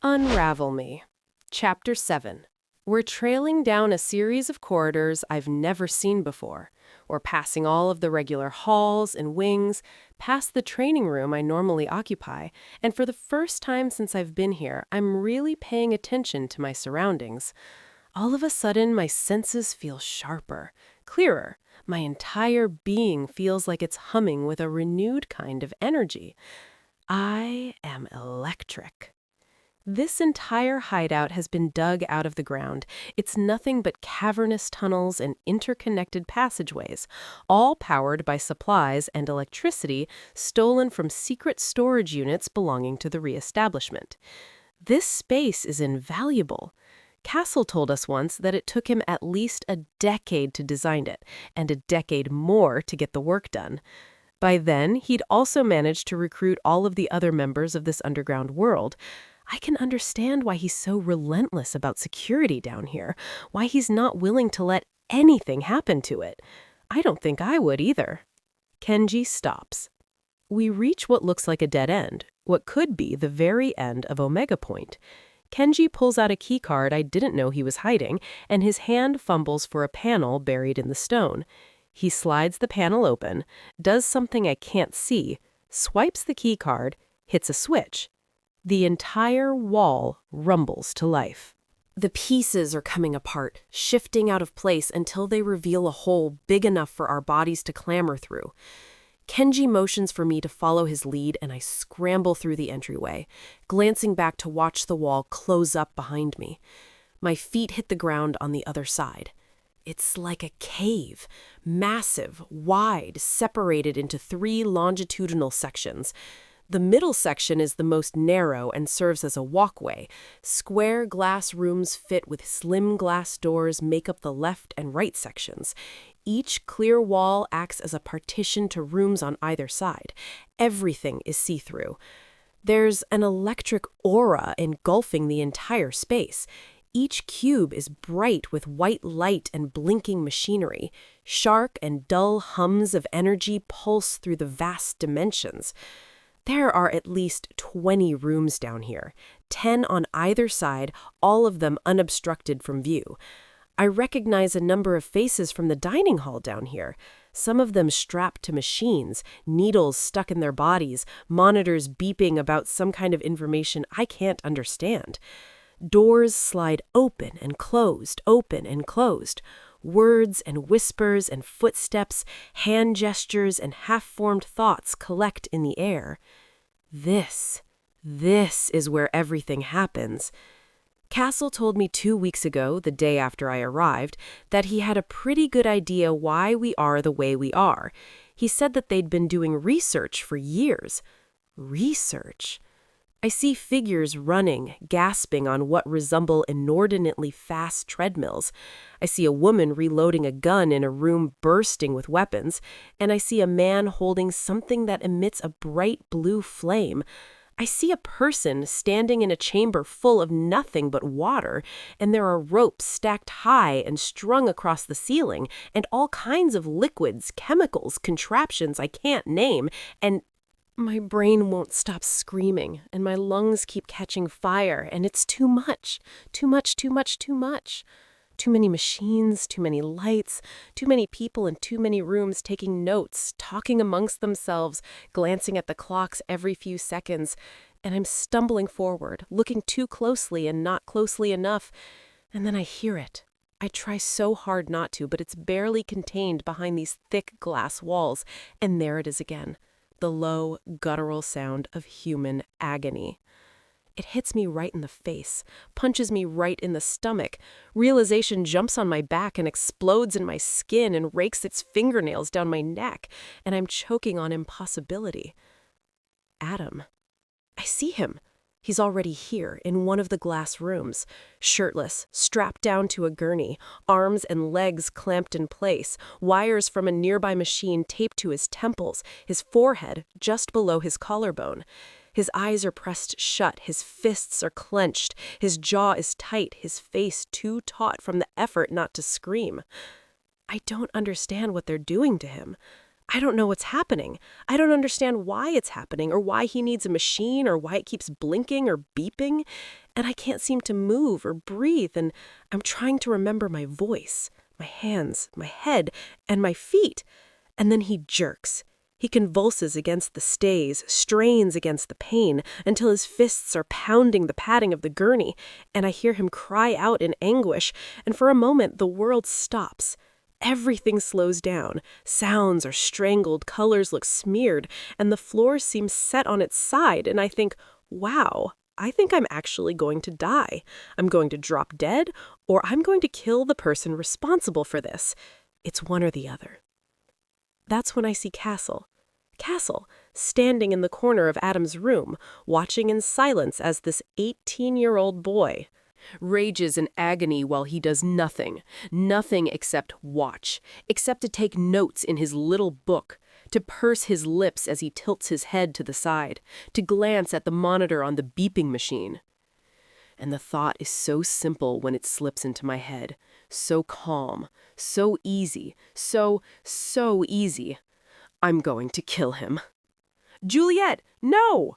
Unravel Me. Chapter 7. We're trailing down a series of corridors I've never seen before. We're passing all of the regular halls and wings, past the training room I normally occupy, and for the first time since I've been here, I'm really paying attention to my surroundings. All of a sudden, my senses feel sharper, clearer. My entire being feels like it's humming with a renewed kind of energy. I am electric. This entire hideout has been dug out of the ground. It's nothing but cavernous tunnels and interconnected passageways, all powered by supplies and electricity stolen from secret storage units belonging to the reestablishment. This space is invaluable. Castle told us once that it took him at least a decade to design it, and a decade more to get the work done. By then, he'd also managed to recruit all of the other members of this underground world. I can understand why he's so relentless about security down here, why he's not willing to let anything happen to it. I don't think I would either. Kenji stops. We reach what looks like a dead end, what could be the very end of Omega Point. Kenji pulls out a keycard I didn't know he was hiding, and his hand fumbles for a panel buried in the stone. He slides the panel open, does something I can't see, swipes the keycard, hits a switch. The entire wall rumbles to life. The pieces are coming apart, shifting out of place until they reveal a hole big enough for our bodies to clamber through. Kenji motions for me to follow his lead, and I scramble through the entryway, glancing back to watch the wall close up behind me. My feet hit the ground on the other side. It's like a cave, massive, wide, separated into 3 longitudinal sections. The middle section is the most narrow and serves as a walkway. Square glass rooms fit with slim glass doors make up the left and right sections. Each clear wall acts as a partition to rooms on either side. Everything is see-through. There's an electric aura engulfing the entire space. Each cube is bright with white light and blinking machinery. Sharp and dull hums of energy pulse through the vast dimensions. There are at least 20 rooms down here, 10 on either side, all of them unobstructed from view. I recognize a number of faces from the dining hall down here, some of them strapped to machines, needles stuck in their bodies, monitors beeping about some kind of information I can't understand. Doors slide open and closed, open and closed. Words and whispers and footsteps, hand gestures and half-formed thoughts collect in the air. This is where everything happens. Castle told me 2 weeks ago, the day after I arrived, that he had a pretty good idea why we are the way we are. He said that they'd been doing research for years. Research? I see figures running, gasping on what resemble inordinately fast treadmills. I see a woman reloading a gun in a room bursting with weapons, and I see a man holding something that emits a bright blue flame. I see a person standing in a chamber full of nothing but water, and there are ropes stacked high and strung across the ceiling, and all kinds of liquids, chemicals, contraptions I can't name, and my brain won't stop screaming, and my lungs keep catching fire, and it's too much. Too much, too much, too much. Too many machines, too many lights, too many people in too many rooms taking notes, talking amongst themselves, glancing at the clocks every few seconds, and I'm stumbling forward, looking too closely and not closely enough, and then I hear it. I try so hard not to, but it's barely contained behind these thick glass walls, and there it is again. The low, guttural sound of human agony. It hits me right in the face, punches me right in the stomach. Realization jumps on my back and explodes in my skin and rakes its fingernails down my neck, and I'm choking on impossibility. Adam. I see him. He's already here, in one of the glass rooms, shirtless, strapped down to a gurney, arms and legs clamped in place, wires from a nearby machine taped to his temples, his forehead just below his collarbone. His eyes are pressed shut, his fists are clenched, his jaw is tight, his face too taut from the effort not to scream. I don't understand what they're doing to him. I don't know what's happening. I don't understand why it's happening or why he needs a machine or why it keeps blinking or beeping. And I can't seem to move or breathe, and I'm trying to remember my voice, my hands, my head, and my feet. And then he jerks. He convulses against the stays, strains against the pain, until his fists are pounding the padding of the gurney, and I hear him cry out in anguish, and for a moment the world stops. Everything slows down. Sounds are strangled, colors look smeared, and the floor seems set on its side, and I think, wow, I think I'm actually going to die. I'm going to drop dead, or I'm going to kill the person responsible for this. It's one or the other. That's when I see Castle. Castle, standing in the corner of Adam's room, watching in silence as this 18-year-old boy rages in agony while he does nothing except watch, except to take notes in his little book, to purse his lips as he tilts his head to the side, to glance at the monitor on the beeping machine. And the thought is so simple when it slips into my head, so calm, so easy, so easy. I'm going to kill him. Juliet, no!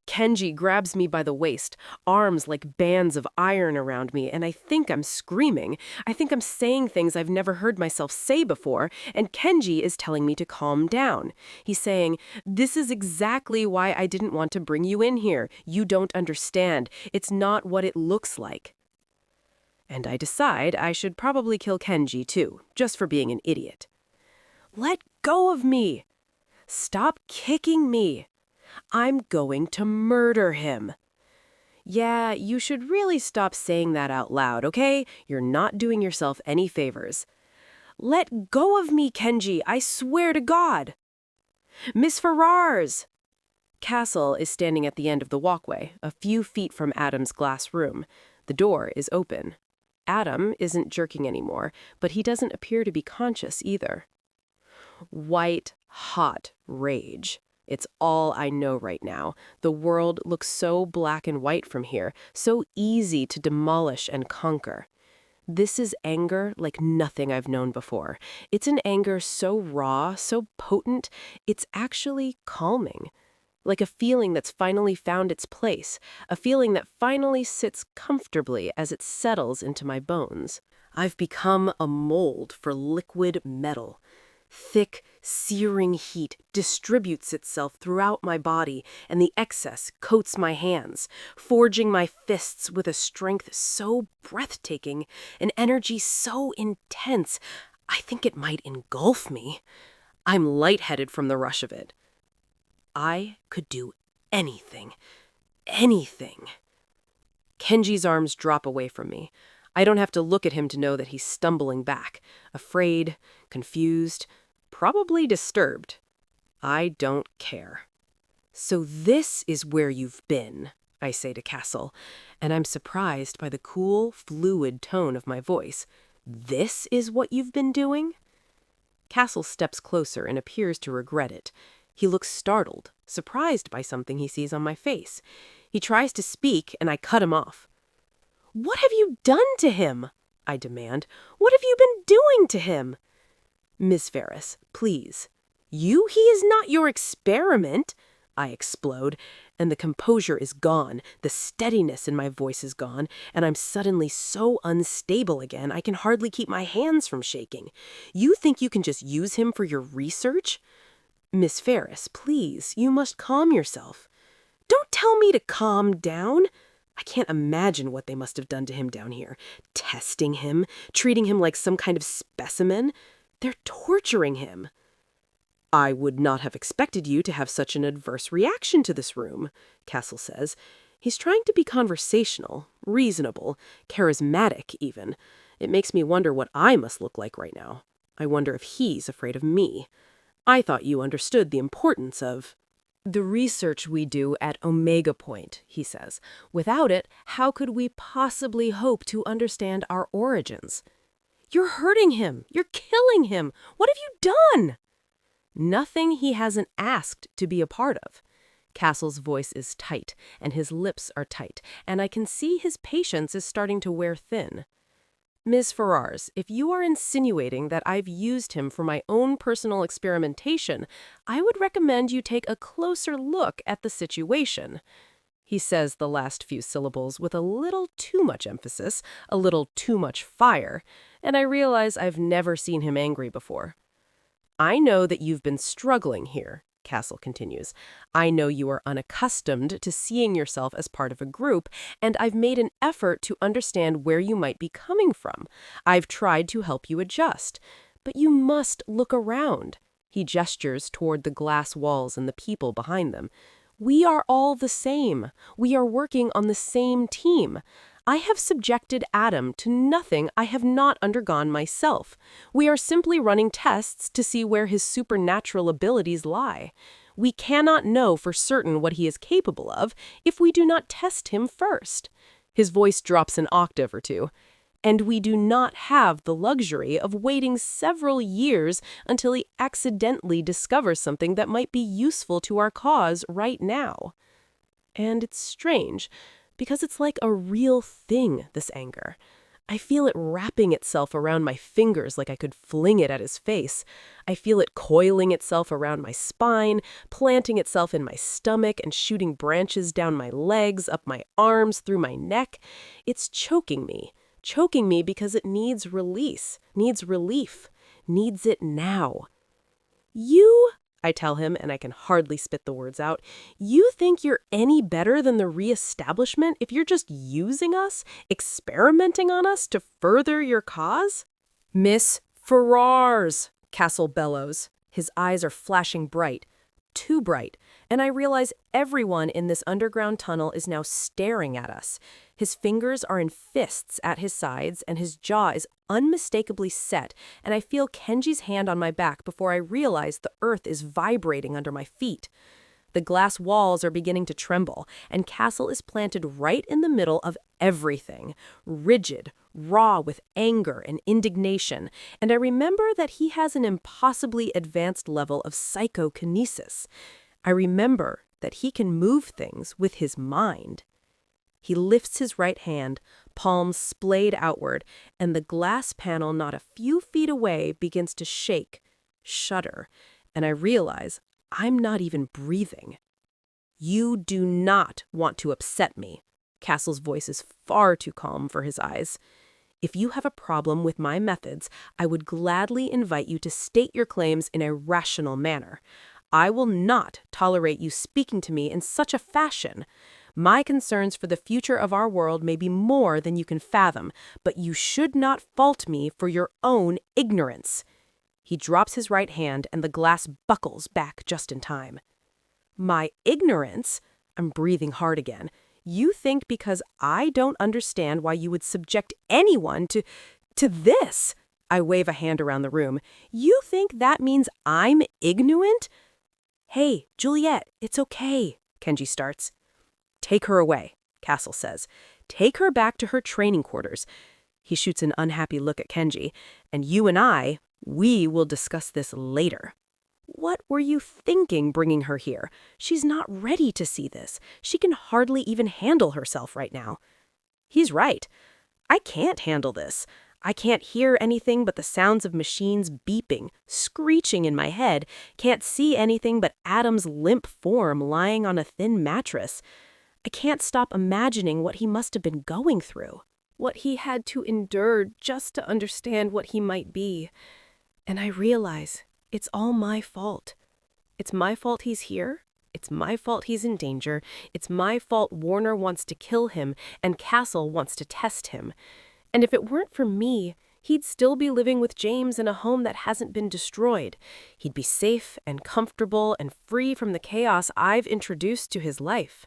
Kenji grabs me by the waist, arms like bands of iron around me, and I think I'm screaming. I think I'm saying things I've never heard myself say before, and Kenji is telling me to calm down. He's saying, "This is exactly why I didn't want to bring you in here. You don't understand. It's not what it looks like." And I decide I should probably kill Kenji too, just for being an idiot. Let go of me! Stop kicking me! I'm going to murder him. Yeah, you should really stop saying that out loud, okay? You're not doing yourself any favors. Let go of me, Kenji, I swear to God. Miss Ferrars! Castle is standing at the end of the walkway, a few feet from Adam's glass room. The door is open. Adam isn't jerking anymore, but he doesn't appear to be conscious either. White, hot rage. It's all I know right now. The world looks so black and white from here, so easy to demolish and conquer. This is anger like nothing I've known before. It's an anger so raw, so potent, it's actually calming. Like a feeling that's finally found its place, a feeling that finally sits comfortably as it settles into my bones. I've become a mold for liquid metal. Thick, searing heat distributes itself throughout my body, and the excess coats my hands, forging my fists with a strength so breathtaking, an energy so intense, I think it might engulf me. I'm lightheaded from the rush of it. I could do anything. Anything. Kenji's arms drop away from me. I don't have to look at him to know that he's stumbling back, afraid, confused, probably disturbed. I don't care. So this is where you've been, I say to Castle, and I'm surprised by the cool, fluid tone of my voice. This is what you've been doing? Castle steps closer and appears to regret it. He looks startled, surprised by something he sees on my face. He tries to speak, and I cut him off. What have you done to him? I demand. What have you been doing to him? Miss Ferris, please. He is not your experiment, I explode, and the composure is gone, the steadiness in my voice is gone, and I'm suddenly so unstable again I can hardly keep my hands from shaking. You think you can just use him for your research? Miss Ferris, please, you must calm yourself. Don't tell me to calm down. I can't imagine what they must have done to him down here. Testing him, treating him like some kind of specimen. They're torturing him. I would not have expected you to have such an adverse reaction to this room, Castle says. He's trying to be conversational, reasonable, charismatic even. It makes me wonder what I must look like right now. I wonder if he's afraid of me. I thought you understood the importance of the research we do at Omega Point, he says. Without it, how could we possibly hope to understand our origins? You're hurting him. You're killing him. What have you done? Nothing he hasn't asked to be a part of. Castle's voice is tight, and his lips are tight, and I can see his patience is starting to wear thin. Ms. Ferrars, if you are insinuating that I've used him for my own personal experimentation, I would recommend you take a closer look at the situation. He says the last few syllables with a little too much emphasis, a little too much fire, and I realize I've never seen him angry before. I know that you've been struggling here, Castle continues. I know you are unaccustomed to seeing yourself as part of a group, and I've made an effort to understand where you might be coming from. I've tried to help you adjust. But you must look around. He gestures toward the glass walls and the people behind them. We are all the same. We are working on the same team. I have subjected Adam to nothing I have not undergone myself. We are simply running tests to see where his supernatural abilities lie. We cannot know for certain what he is capable of if we do not test him first. His voice drops an octave or two. And we do not have the luxury of waiting several years until he accidentally discovers something that might be useful to our cause right now. And it's strange, because it's like a real thing, this anger. I feel it wrapping itself around my fingers like I could fling it at his face. I feel it coiling itself around my spine, planting itself in my stomach and shooting branches down my legs, up my arms, through my neck. It's choking me because it needs release, needs relief, needs it now. You, I tell him, and I can hardly spit the words out, you think you're any better than the reestablishment if you're just using us, experimenting on us to further your cause? Miss Ferrars, Castle bellows. His eyes are flashing bright, too bright, and I realize everyone in this underground tunnel is now staring at us. His fingers are in fists at his sides, and his jaw is unmistakably set, and I feel Kenji's hand on my back before I realize the earth is vibrating under my feet. The glass walls are beginning to tremble, and Castle is planted right in the middle of everything, rigid, raw with anger and indignation, and I remember that he has an impossibly advanced level of psychokinesis. I remember that he can move things with his mind. He lifts his right hand, palms splayed outward, and the glass panel not a few feet away begins to shake, shudder, and I realize I'm not even breathing. You do not want to upset me. Castle's voice is far too calm for his eyes. If you have a problem with my methods, I would gladly invite you to state your claims in a rational manner. I will not tolerate you speaking to me in such a fashion. My concerns for the future of our world may be more than you can fathom, but you should not fault me for your own ignorance. He drops his right hand and the glass buckles back just in time. My ignorance? I'm breathing hard again. You think because I don't understand why you would subject anyone to this? I wave a hand around the room. You think that means I'm ignorant? Hey, Juliet, it's okay, Kenji starts. Take her away, Castle says. Take her back to her training quarters. He shoots an unhappy look at Kenji. And you and we will discuss this later. What were you thinking bringing her here? She's not ready to see this. She can hardly even handle herself right now. He's right. I can't handle this. I can't hear anything but the sounds of machines beeping, screeching in my head, can't see anything but Adam's limp form lying on a thin mattress. I can't stop imagining what he must have been going through, what he had to endure just to understand what he might be. And I realize it's all my fault. It's my fault he's here. It's my fault he's in danger. It's my fault Warner wants to kill him and Castle wants to test him. And if it weren't for me, he'd still be living with James in a home that hasn't been destroyed. He'd be safe and comfortable and free from the chaos I've introduced to his life.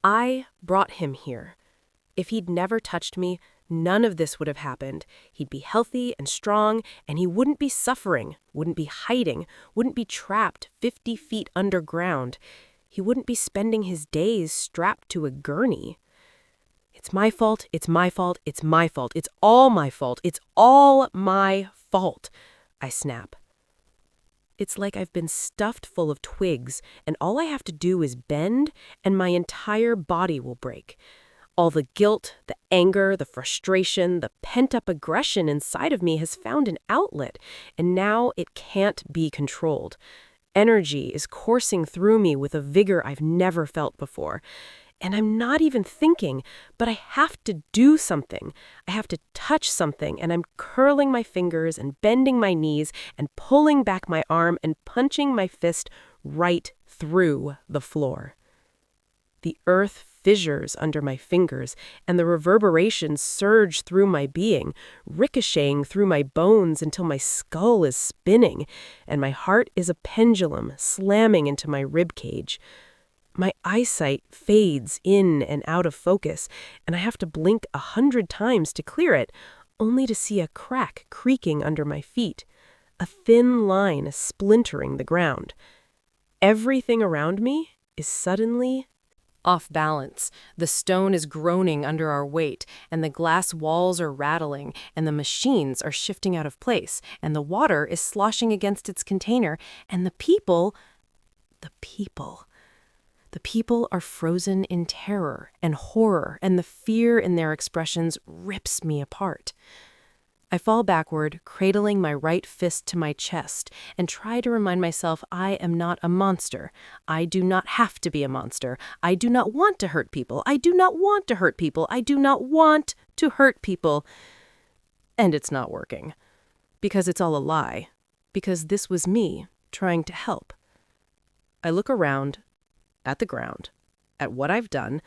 I brought him here. If he'd never touched me, none of this would have happened. He'd be healthy and strong, and he wouldn't be suffering, wouldn't be hiding, wouldn't be trapped 50 feet underground. He wouldn't be spending his days strapped to a gurney. It's my fault, it's my fault, it's my fault, it's all my fault, it's all my fault, I snap. It's like I've been stuffed full of twigs, and all I have to do is bend, and my entire body will break. All the guilt, the anger, the frustration, the pent-up aggression inside of me has found an outlet, and now it can't be controlled. Energy is coursing through me with a vigor I've never felt before. And I'm not even thinking, but I have to do something. I have to touch something, and I'm curling my fingers and bending my knees and pulling back my arm and punching my fist right through the floor. The earth fissures under my fingers, and the reverberations surge through my being, ricocheting through my bones until my skull is spinning, and my heart is a pendulum slamming into my rib cage. My eyesight fades in and out of focus, and I have to blink 100 times to clear it, only to see a crack creaking under my feet, a thin line splintering the ground. Everything around me is suddenly off balance. The stone is groaning under our weight, and the glass walls are rattling, and the machines are shifting out of place, and the water is sloshing against its container, and the people are frozen in terror and horror, and the fear in their expressions rips me apart. I fall backward, cradling my right fist to my chest, and try to remind myself I am not a monster. I do not have to be a monster. I do not want to hurt people. I do not want to hurt people. I do not want to hurt people. And it's not working. Because it's all a lie. Because this was me trying to help. I look around, at the ground, at what I've done,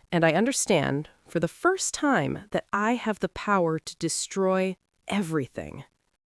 and I understand, for the first time, that I have the power to destroy everything.